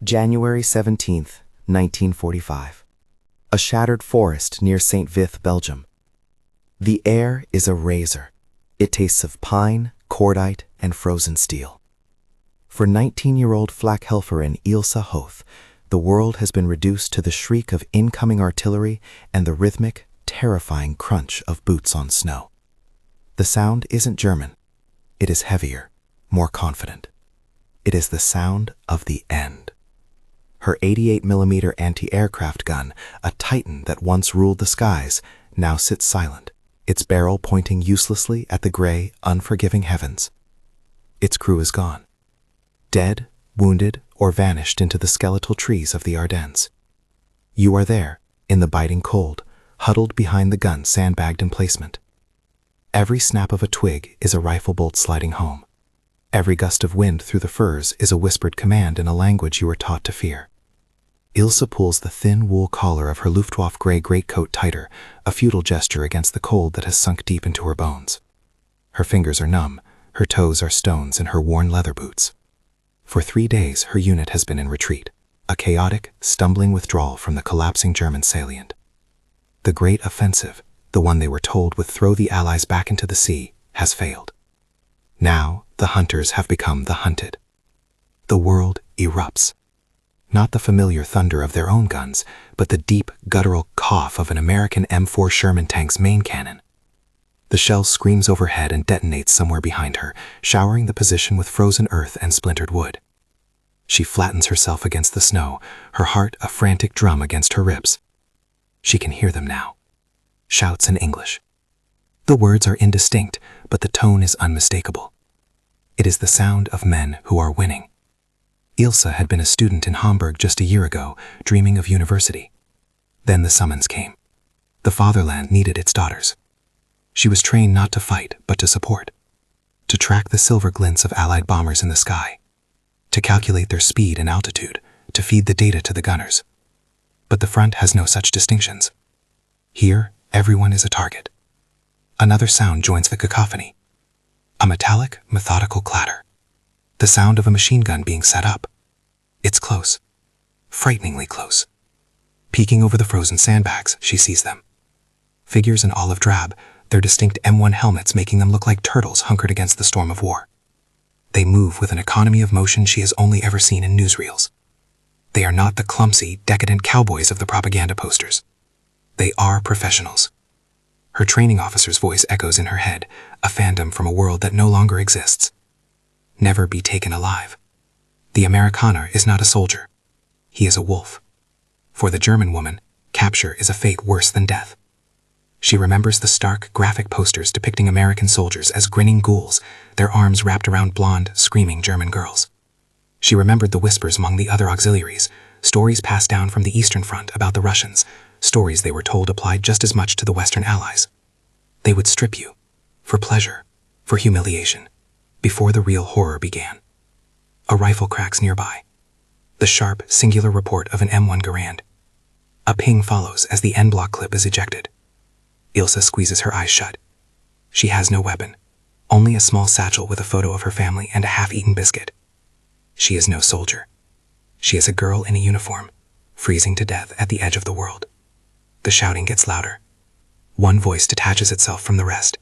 January 17th, 1945. A shattered forest near St. Vith, Belgium. The air is a razor. It tastes of pine, cordite, and frozen steel. For 19-year-old flak helferin Ilse Hoth, the world has been reduced to the shriek of incoming artillery and the rhythmic, terrifying crunch of boots on snow. The sound isn't German. It is heavier, more confident. It is the sound of the end. Her 88mm anti-aircraft gun, a titan that once ruled the skies, now sits silent, its barrel pointing uselessly at the gray, unforgiving heavens. Its crew is gone. Dead, wounded, or vanished into the skeletal trees of the Ardennes. You are there, in the biting cold, huddled behind the gun sandbagged emplacement. Every snap of a twig is a rifle bolt sliding home. Every gust of wind through the firs is a whispered command in a language you were taught to fear. Ilse pulls the thin wool collar of her Luftwaffe gray greatcoat tighter, a futile gesture against the cold that has sunk deep into her bones. Her fingers are numb, her toes are stones in her worn leather boots. For 3 days, her unit has been in retreat, a chaotic, stumbling withdrawal from the collapsing German salient. The great offensive, the one they were told would throw the Allies back into the sea, has failed. Now, the hunters have become the hunted. The world erupts. Not the familiar thunder of their own guns, but the deep, guttural cough of an American M4 Sherman tank's main cannon. The shell screams overhead and detonates somewhere behind her, showering the position with frozen earth and splintered wood. She flattens herself against the snow, her heart a frantic drum against her ribs. She can hear them now. Shouts in English. The words are indistinct, but the tone is unmistakable. It is the sound of men who are winning. Ilse had been a student in Hamburg just a year ago, dreaming of university. Then the summons came. The fatherland needed its daughters. She was trained not to fight, but to support. To track the silver glints of Allied bombers in the sky. To calculate their speed and altitude. To feed the data to the gunners. But the front has no such distinctions. Here, everyone is a target. Another sound joins the cacophony. A metallic, methodical clatter. The sound of a machine gun being set up. It's close. Frighteningly close. Peeking over the frozen sandbags, she sees them. Figures in olive drab, their distinct M1 helmets making them look like turtles hunkered against the storm of war. They move with an economy of motion she has only ever seen in newsreels. They are not the clumsy, decadent cowboys of the propaganda posters. They are professionals. Her training officer's voice echoes in her head, a phantom from a world that no longer exists. Never be taken alive. The Amerikaner is not a soldier. He is a wolf. For the German woman, capture is a fate worse than death. She remembers the stark, graphic posters depicting American soldiers as grinning ghouls, their arms wrapped around blonde, screaming German girls. She remembered the whispers among the other auxiliaries, stories passed down from the Eastern Front about the Russians, stories they were told applied just as much to the Western Allies. They would strip you, for pleasure, for humiliation, before the real horror began. A rifle cracks nearby. The sharp, singular report of an M1 Garand. A ping follows as the N-block clip is ejected. Ilse squeezes her eyes shut. She has no weapon, only a small satchel with a photo of her family and a half-eaten biscuit. She is no soldier. She is a girl in a uniform, freezing to death at the edge of the world. The shouting gets louder. One voice detaches itself from the rest,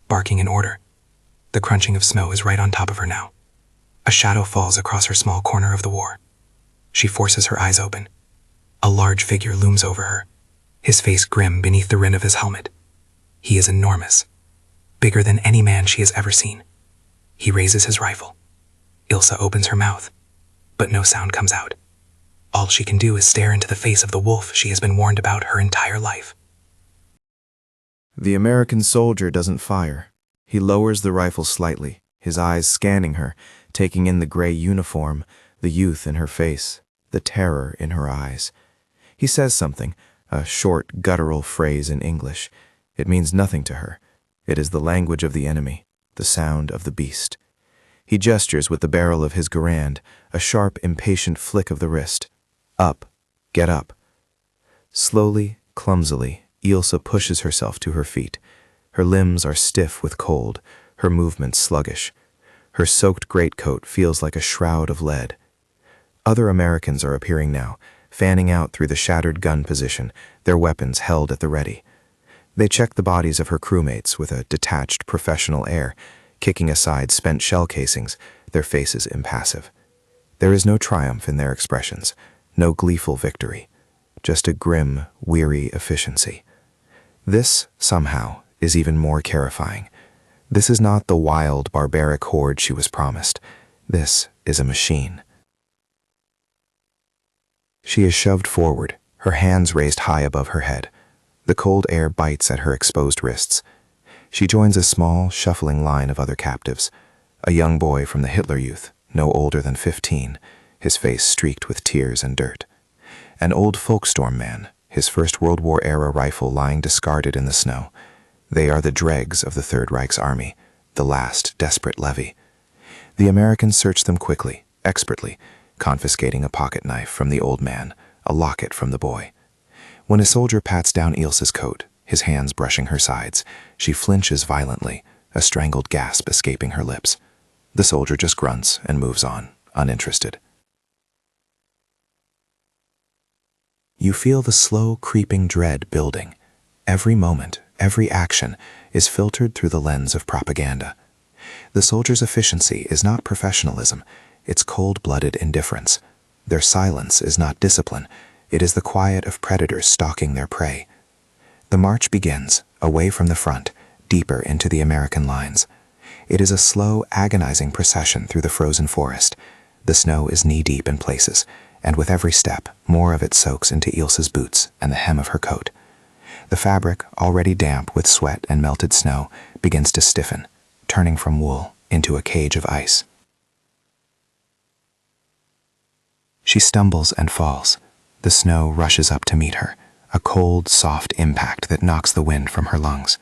barking an order. The crunching of snow is right on top of her now. A shadow falls across her small corner of the war. She forces her eyes open. A large figure looms over her, his face grim beneath the rim of his helmet. He is enormous, bigger than any man she has ever seen. He raises his rifle. Ilse opens her mouth, but no sound comes out. All she can do is stare into the face of the wolf she has been warned about her entire life. The American soldier doesn't fire. He lowers the rifle slightly, his eyes scanning her, taking in the gray uniform, the youth in her face, the terror in her eyes. He says something, a short, guttural phrase in English. It means nothing to her. It is the language of the enemy, the sound of the beast. He gestures with the barrel of his Garand, a sharp, impatient flick of the wrist. Up. Get up. Slowly, clumsily, Ilse pushes herself to her feet. Her limbs are stiff with cold, her movements sluggish. Her soaked greatcoat feels like a shroud of lead. Other Americans are appearing now, fanning out through the shattered gun position, their weapons held at the ready. They check the bodies of her crewmates with a detached, professional air, kicking aside spent shell casings, their faces impassive. There is no triumph in their expressions, no gleeful victory, just a grim, weary efficiency. This, somehow, is even more terrifying. This is not the wild, barbaric horde she was promised. This is a machine. She is shoved forward, her hands raised high above her head. The cold air bites at her exposed wrists. She joins a small, shuffling line of other captives. A young boy from the Hitler Youth, no older than 15, his face streaked with tears and dirt. An old Folkstorm man, his First World War-era rifle lying discarded in the snow. They are the dregs of the Third Reich's army, the last desperate levy. The Americans search them quickly, expertly, confiscating a pocket knife from the old man, a locket from the boy. When a soldier pats down Ilse's coat, his hands brushing her sides, she flinches violently, a strangled gasp escaping her lips. The soldier just grunts and moves on, uninterested. You feel the slow, creeping dread building. Every moment, every action is filtered through the lens of propaganda. The soldier's efficiency is not professionalism, it's cold-blooded indifference. Their silence is not discipline, it is the quiet of predators stalking their prey. The march begins, away from the front, deeper into the American lines. It is a slow, agonizing procession through the frozen forest. The snow is knee-deep in places, and with every step, more of it soaks into Ilse's boots and the hem of her coat. The fabric, already damp with sweat and melted snow, begins to stiffen, turning from wool into a cage of ice. She stumbles and falls. The snow rushes up to meet her, a cold, soft impact that knocks the wind from her lungs.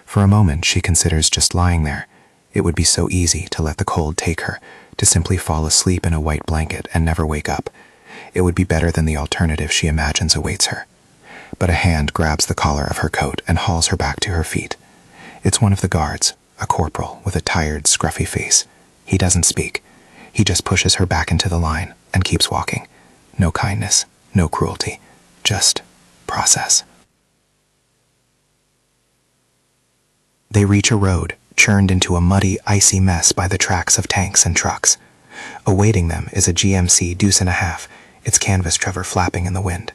For a moment, she considers just lying there. It would be so easy to let the cold take her, to simply fall asleep in a white blanket and never wake up. It would be better than the alternative she imagines awaits her. But a hand grabs the collar of her coat and hauls her back to her feet. It's one of the guards, a corporal with a tired, scruffy face. He doesn't speak. He just pushes her back into the line and keeps walking. No kindness, no cruelty, just process. They reach a road, churned into a muddy, icy mess by the tracks of tanks and trucks. Awaiting them is a GMC Deuce and a Half, its canvas trevor flapping in the wind.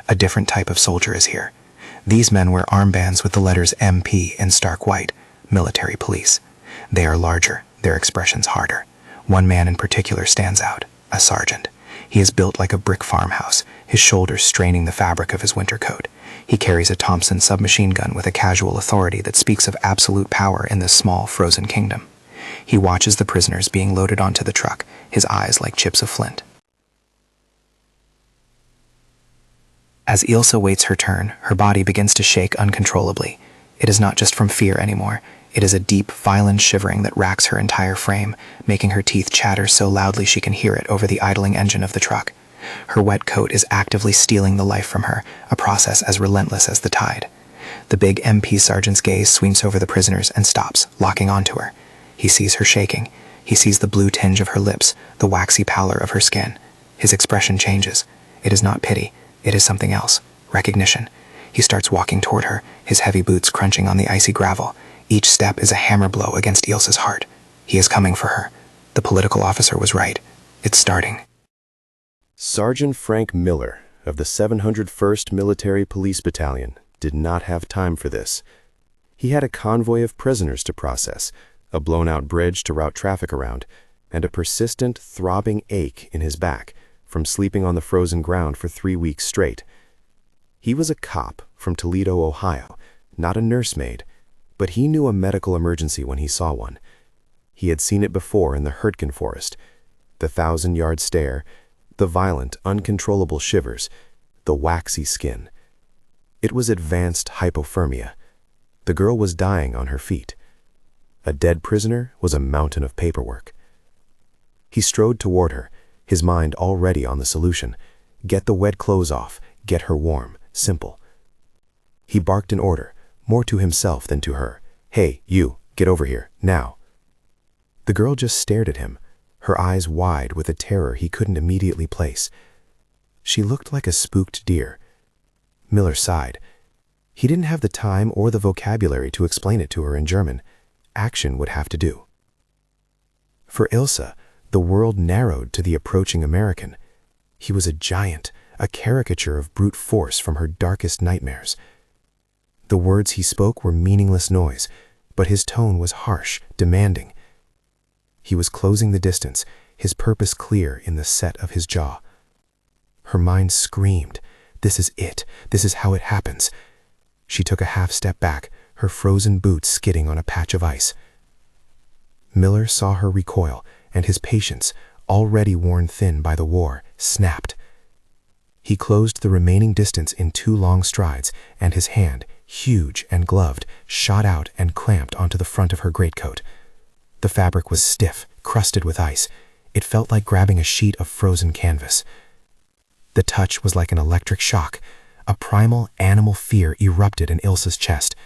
A different type of soldier is here. These men wear armbands with the letters MP in stark white, military police. They are larger, their expressions harder. One man in particular stands out, a sergeant. He is built like a brick farmhouse, his shoulders straining the fabric of his winter coat. He carries a Thompson submachine gun with a casual authority that speaks of absolute power in this small, frozen kingdom. He watches the prisoners being loaded onto the truck, his eyes like chips of flint. As Ilse waits her turn, her body begins to shake uncontrollably. It is not just from fear anymore. It is a deep, violent shivering that racks her entire frame, making her teeth chatter so loudly she can hear it over the idling engine of the truck. Her wet coat is actively stealing the life from her, a process as relentless as the tide. The big MP sergeant's gaze sweeps over the prisoners and stops, locking onto her. He sees her shaking. He sees the blue tinge of her lips, the waxy pallor of her skin. His expression changes. It is not pity. It is something else. Recognition. He starts walking toward her, his heavy boots crunching on the icy gravel. Each step is a hammer blow against Ilse's heart. He is coming for her. The political officer was right. It's starting. Sergeant Frank Miller of the 701st Military Police Battalion did not have time for this. He had a convoy of prisoners to process, a blown-out bridge to route traffic around, and a persistent, throbbing ache in his back from sleeping on the frozen ground for 3 weeks straight. He was a cop from Toledo, Ohio, not a nursemaid, but he knew a medical emergency when he saw one. He had seen it before in the Hurtgen forest, the 1,000-yard stare, the violent, uncontrollable shivers, the waxy skin. It was advanced hypothermia. The girl was dying on her feet. A dead prisoner was a mountain of paperwork. He strode toward her, his mind already on the solution. Get the wet clothes off, get her warm, simple. He barked an order, more to himself than to her. Hey, you, get over here, now. The girl just stared at him, her eyes wide with a terror he couldn't immediately place. She looked like a spooked deer. Miller sighed. He didn't have the time or the vocabulary to explain it to her in German. Action would have to do. For Ilse, the world narrowed to the approaching American. He was a giant, a caricature of brute force from her darkest nightmares. The words he spoke were meaningless noise, but his tone was harsh, demanding. He was closing the distance, his purpose clear in the set of his jaw. Her mind screamed, "This is it. This is how it happens." She took a half step back, her frozen boots skidding on a patch of ice. Miller saw her recoil, and his patience, already worn thin by the war, snapped. He closed the remaining distance in 2 long strides, and his hand, huge and gloved, shot out and clamped onto the front of her greatcoat. The fabric was stiff, crusted with ice. It felt like grabbing a sheet of frozen canvas. The touch was like an electric shock. A primal animal fear erupted in Ilse's chest.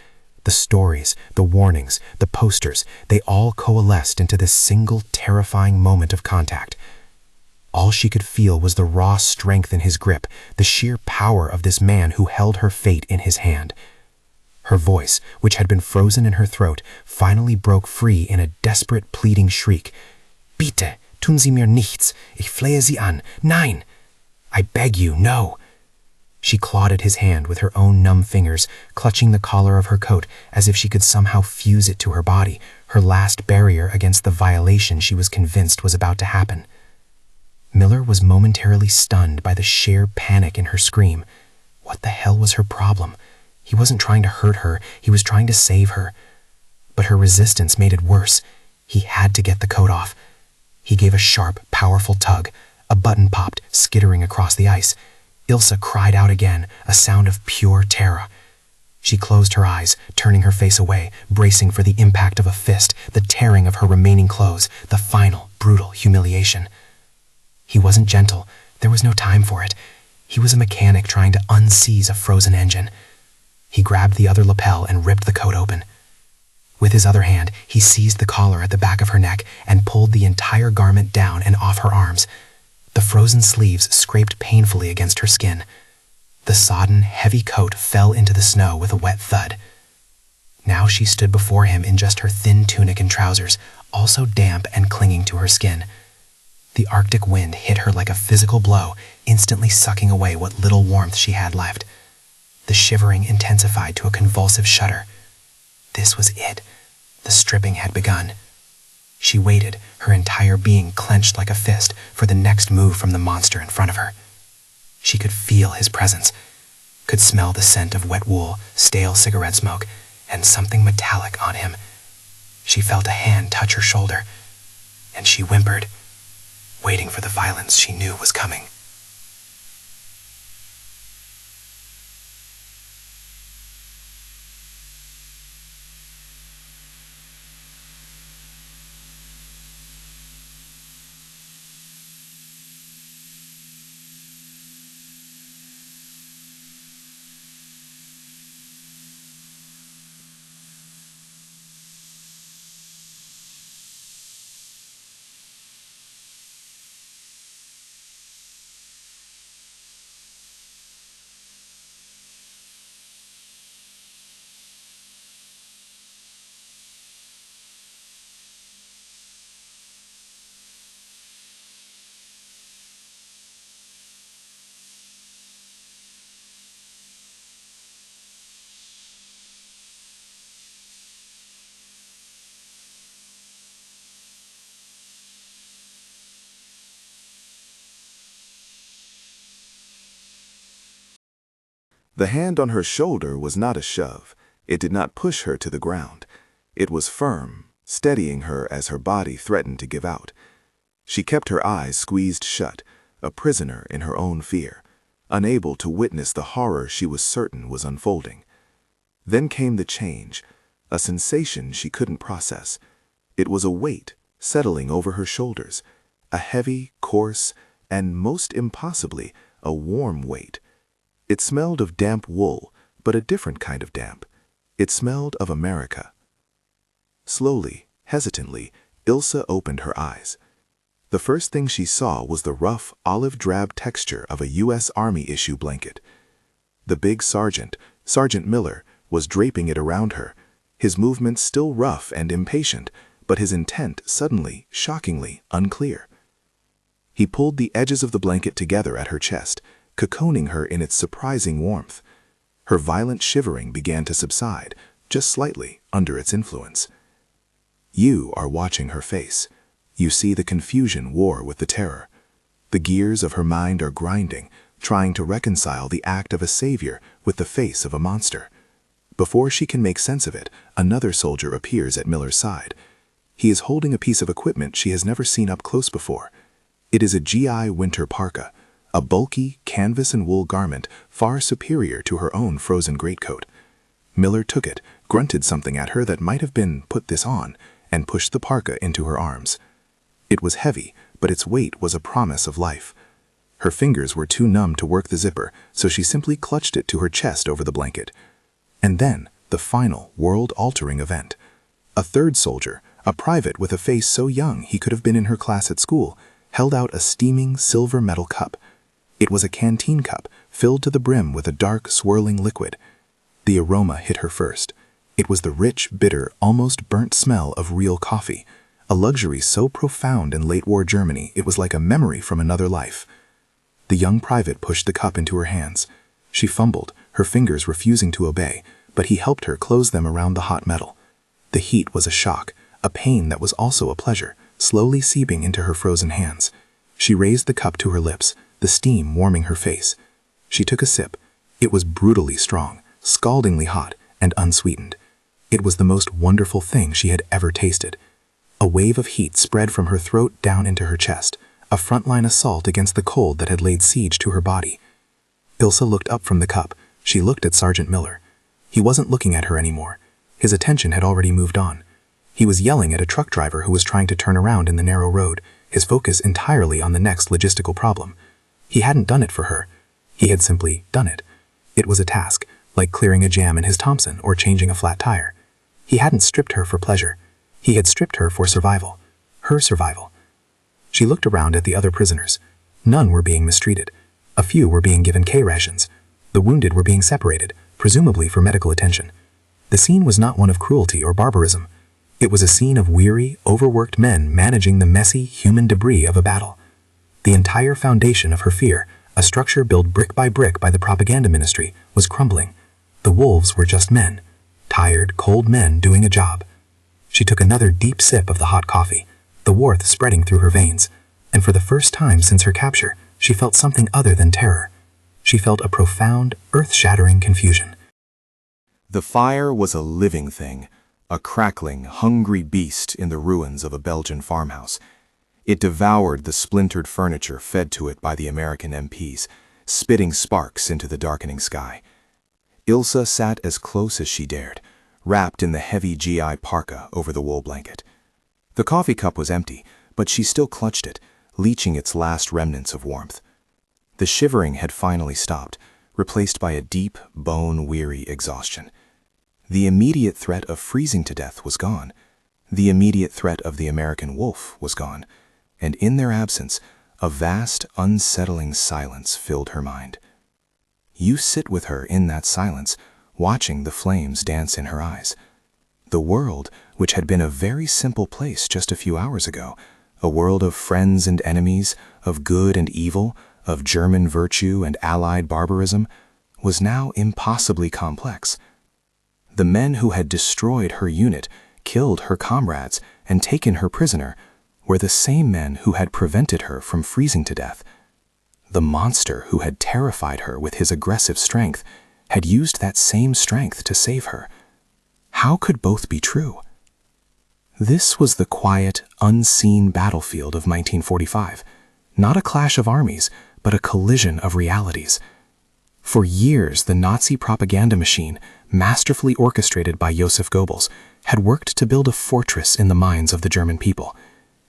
The stories, the warnings, the posters, they all coalesced into this single terrifying moment of contact. All she could feel was the raw strength in his grip, the sheer power of this man who held her fate in his hand. Her voice, which had been frozen in her throat, finally broke free in a desperate, pleading shriek. "Bitte, tun Sie mir nichts. Ich flehe Sie an. Nein! I beg you, no!" She clawed at his hand with her own numb fingers, clutching the collar of her coat as if she could somehow fuse it to her body, her last barrier against the violation she was convinced was about to happen. Miller was momentarily stunned by the sheer panic in her scream. What the hell was her problem? He wasn't trying to hurt her, he was trying to save her. But her resistance made it worse. He had to get the coat off. He gave a sharp, powerful tug. A button popped, skittering across the ice. Ilse cried out again, a sound of pure terror. She closed her eyes, turning her face away, bracing for the impact of a fist, the tearing of her remaining clothes, the final, brutal humiliation. He wasn't gentle. There was no time for it. He was a mechanic trying to unseize a frozen engine. He grabbed the other lapel and ripped the coat open. With his other hand, he seized the collar at the back of her neck and pulled the entire garment down and off her arms. The frozen sleeves scraped painfully against her skin. The sodden, heavy coat fell into the snow with a wet thud. Now she stood before him in just her thin tunic and trousers, also damp and clinging to her skin. The Arctic wind hit her like a physical blow, instantly sucking away what little warmth she had left. The shivering intensified to a convulsive shudder. This was it. The stripping had begun. She waited, her entire being clenched like a fist, for the next move from the monster in front of her. She could feel his presence, could smell the scent of wet wool, stale cigarette smoke, and something metallic on him. She felt a hand touch her shoulder, and she whimpered, waiting for the violence she knew was coming. The hand on her shoulder was not a shove. It did not push her to the ground. It was firm, steadying her as her body threatened to give out. She kept her eyes squeezed shut, a prisoner in her own fear, unable to witness the horror she was certain was unfolding. Then came the change, a sensation she couldn't process. It was a weight settling over her shoulders, a heavy, coarse, and most impossibly, a warm weight. It smelled of damp wool, but a different kind of damp. It smelled of America. Slowly, hesitantly, Ilse opened her eyes. The first thing she saw was the rough, olive-drab texture of a U.S. Army-issue blanket. The big sergeant, Sergeant Miller, was draping it around her, his movements still rough and impatient, but his intent suddenly, shockingly, unclear. He pulled the edges of the blanket together at her chest, cocooning her in its surprising warmth. Her violent shivering began to subside, just slightly, under its influence. You are watching her face. You see the confusion war with the terror. The gears of her mind are grinding, trying to reconcile the act of a savior with the face of a monster. Before she can make sense of it, another soldier appears at Miller's side. He is holding a piece of equipment she has never seen up close before. It is a GI winter parka, a bulky canvas and wool garment far superior to her own frozen greatcoat. Miller took it, grunted something at her that might have been "put this on," and pushed the parka into her arms. It was heavy, but its weight was a promise of life. Her fingers were too numb to work the zipper, so she simply clutched it to her chest over the blanket. And then, the final, world-altering event. A third soldier, a private with a face so young he could have been in her class at school, held out a steaming silver metal cup. It was a canteen cup, filled to the brim with a dark, swirling liquid. The aroma hit her first. It was the rich, bitter, almost burnt smell of real coffee, a luxury so profound in late-war Germany it was like a memory from another life. The young private pushed the cup into her hands. She fumbled, her fingers refusing to obey, but he helped her close them around the hot metal. The heat was a shock, a pain that was also a pleasure, slowly seeping into her frozen hands. She raised the cup to her lips, the steam warming her face. She took a sip. It was brutally strong, scaldingly hot, and unsweetened. It was the most wonderful thing she had ever tasted. A wave of heat spread from her throat down into her chest, a frontline assault against the cold that had laid siege to her body. Ilsa looked up from the cup. She looked at Sergeant Miller. He wasn't looking at her anymore. His attention had already moved on. He was yelling at a truck driver who was trying to turn around in the narrow road, his focus entirely on the next logistical problem. He hadn't done it for her. He had simply done it. It was a task, like clearing a jam in his Thompson or changing a flat tire. He hadn't stripped her for pleasure. He had stripped her for survival. Her survival. She looked around at the other prisoners. None were being mistreated. A few were being given K-rations. The wounded were being separated, presumably for medical attention. The scene was not one of cruelty or barbarism. It was a scene of weary, overworked men managing the messy, human debris of a battle. The entire foundation of her fear, a structure built brick by the propaganda ministry, was crumbling. The wolves were just men. Tired, cold men doing a job. She took another deep sip of the hot coffee, the warmth spreading through her veins, and for the first time since her capture, she felt something other than terror. She felt a profound, earth-shattering confusion. The fire was a living thing, a crackling, hungry beast in the ruins of a Belgian farmhouse. It devoured the splintered furniture fed to it by the American MPs, spitting sparks into the darkening sky. Ilsa sat as close as she dared, wrapped in the heavy GI parka over the wool blanket. The coffee cup was empty, but she still clutched it, leaching its last remnants of warmth. The shivering had finally stopped, replaced by a deep, bone-weary exhaustion. The immediate threat of freezing to death was gone. The immediate threat of the American wolf was gone, and in their absence, a vast, unsettling silence filled her mind. You sit with her in that silence, watching the flames dance in her eyes. The world, which had been a very simple place just a few hours ago, a world of friends and enemies, of good and evil, of German virtue and Allied barbarism, was now impossibly complex. The men who had destroyed her unit, killed her comrades, and taken her prisoner were the same men who had prevented her from freezing to death. The monster who had terrified her with his aggressive strength had used that same strength to save her. How could both be true? This was the quiet, unseen battlefield of 1945, not a clash of armies, but a collision of realities. For years, the Nazi propaganda machine, masterfully orchestrated by Joseph Goebbels, had worked to build a fortress in the minds of the German people.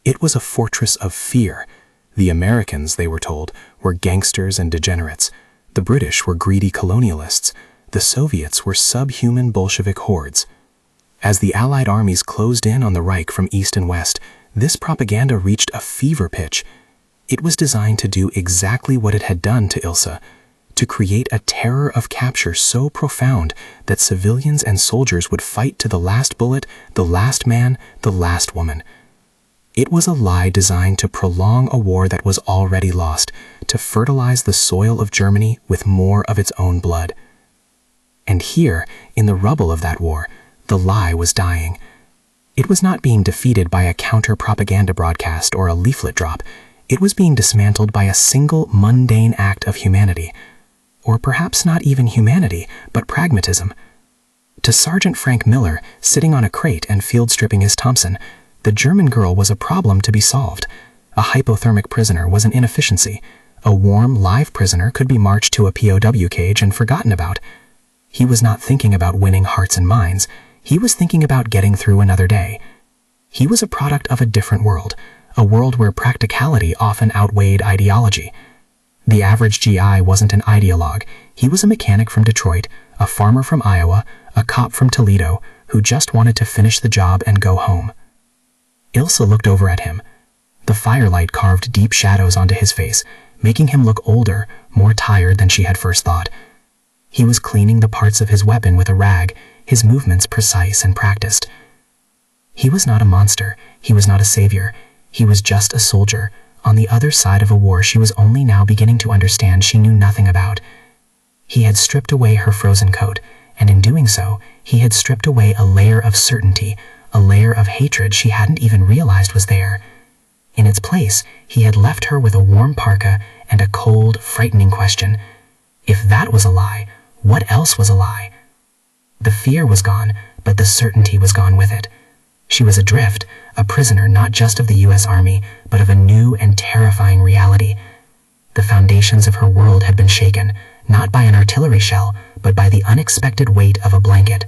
It was a fortress of fear. The Americans, they were told, were gangsters and degenerates. The British were greedy colonialists. The Soviets were subhuman Bolshevik hordes. As the Allied armies closed in on the Reich from east and west, this propaganda reached a fever pitch. It was designed to do exactly what it had done to Ilse, to create a terror of capture so profound that civilians and soldiers would fight to the last bullet, the last man, the last woman. It was a lie designed to prolong a war that was already lost, to fertilize the soil of Germany with more of its own blood. And here, in the rubble of that war, the lie was dying. It was not being defeated by a counter-propaganda broadcast or a leaflet drop. It was being dismantled by a single mundane act of humanity. Or perhaps not even humanity, but pragmatism. To Sergeant Frank Miller, sitting on a crate and field stripping his Thompson, the German girl was a problem to be solved. A hypothermic prisoner was an inefficiency. A warm, live prisoner could be marched to a POW cage and forgotten about. He was not thinking about winning hearts and minds. He was thinking about getting through another day. He was a product of a different world, a world where practicality often outweighed ideology. The average GI wasn't an ideologue. He was a mechanic from Detroit, a farmer from Iowa, a cop from Toledo, who just wanted to finish the job and go home. Ilse looked over at him. The firelight carved deep shadows onto his face, making him look older, more tired than she had first thought. He was cleaning the parts of his weapon with a rag, his movements precise and practiced. He was not a monster. He was not a savior. He was just a soldier, on the other side of a war she was only now beginning to understand she knew nothing about. He had stripped away her frozen coat, and in doing so, he had stripped away a layer of certainty, a layer of hatred she hadn't even realized was there. In its place, he had left her with a warm parka and a cold, frightening question. If that was a lie, what else was a lie? The fear was gone, but the certainty was gone with it. She was adrift, a prisoner not just of the U.S. Army, but of a new and terrifying reality. The foundations of her world had been shaken, not by an artillery shell, but by the unexpected weight of a blanket.